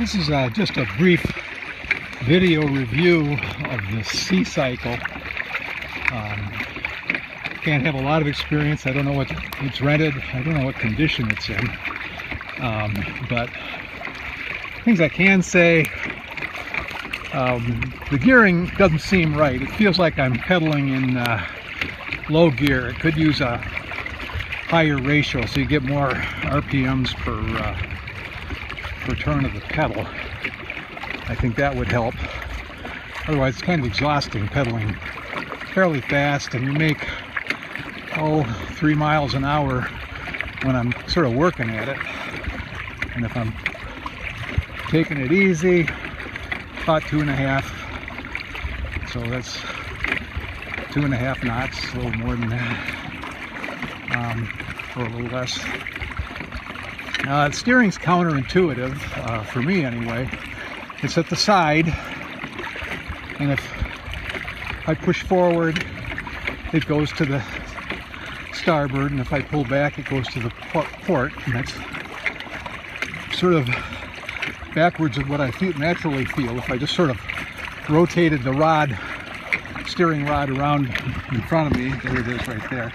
This is just a brief video review of the C-Cycle. Can't have a lot of experience. I don't know what it's rented. I don't know what condition it's in. But things I can say, the gearing doesn't seem right. It feels like I'm pedaling in low gear. It could use a higher ratio so you get more RPMs per turn of the pedal. I think that would help. Otherwise, it's kind of exhausting pedaling fairly fast, and you make 3 miles an hour when I'm sort of working at it. And if I'm taking it easy, about 2.5. So that's 2.5 knots, a little more than that, or a little less. The steering's counterintuitive, for me anyway. It's at the side, and if I push forward, it goes to the starboard, and if I pull back, it goes to the port, and that's sort of backwards of what I naturally feel. If I just sort of rotated the steering rod around in front of me, there it is right there,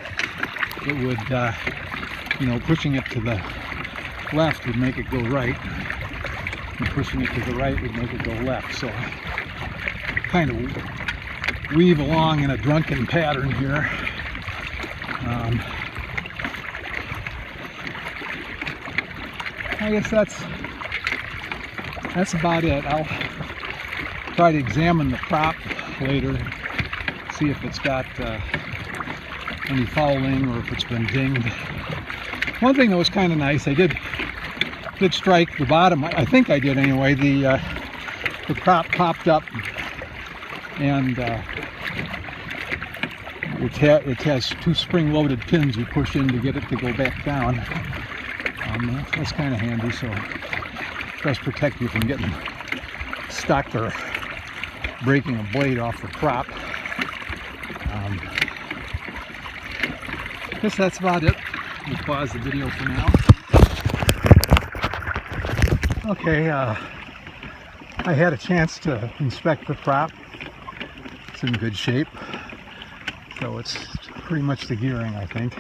it would, pushing it to the left would make it go right, and pushing it to the right would make it go left. So kind of weave along in a drunken pattern here. I guess that's about it. I'll try to examine the prop later, see if it's got any fouling or if it's been dinged. One thing that was kind of nice, I did strike the bottom. I think I did anyway. The prop popped up, and it has 2 spring-loaded pins you push in to get it to go back down. That's kind of handy, so it does protect you from getting stuck or breaking a blade off the prop. I guess that's about it. We'll pause the video for now. Okay, I had a chance to inspect the prop. It's in good shape. So it's pretty much the gearing, I think.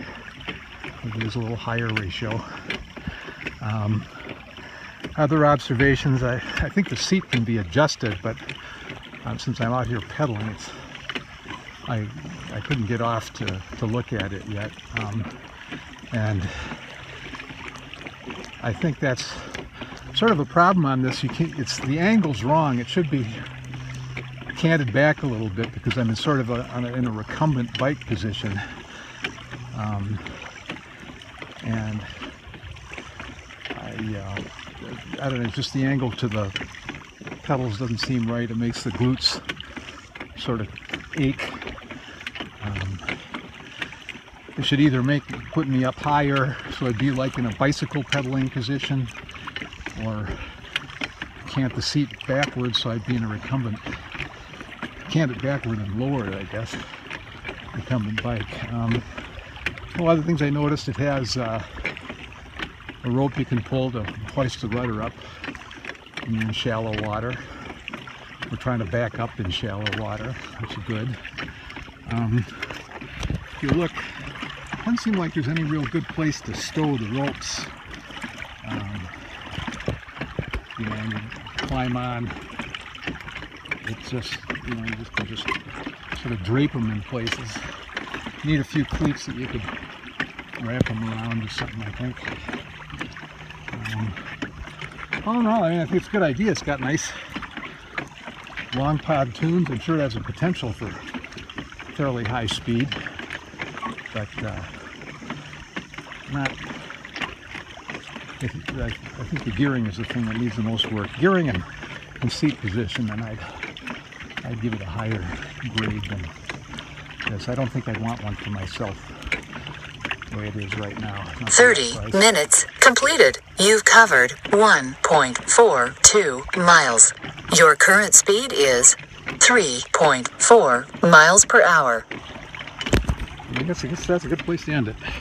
It is a little higher ratio. Other observations, I think the seat can be adjusted, but since I'm out here pedaling, I couldn't get off to look at it yet. And I think that's sort of a problem on this. The angle's wrong. It should be canted back a little bit because I'm in sort of in a recumbent bike position, and I don't know, just the angle to the pedals doesn't seem right. It makes the glutes sort of ache. It should either put me up higher so I'd be like in a bicycle pedaling position, or cant the seat backwards so I'd be in a recumbent, cant it backward and lower it, I guess, recumbent bike. Other things I noticed, it has a rope you can pull to hoist the rudder up when you're in shallow water. We're trying to back up in shallow water, which is good. If you look, it doesn't seem like there's any real good place to stow the ropes. You climb on. It's just, you can just sort of drape them in places. You need a few cleats that you could wrap them around or something, I think. All in all, I think it's a good idea. It's got nice long pontoons. I'm sure it has a potential for fairly high speed, but not. I think the gearing is the thing that needs the most work. Gearing and seat position, and I'd give it a higher grade than this. I don't think I'd want one for myself the way it is right now. 30 minutes completed. You've covered 1.42 miles. Your current speed is 3.4 miles per hour. I guess that's a good place to end it.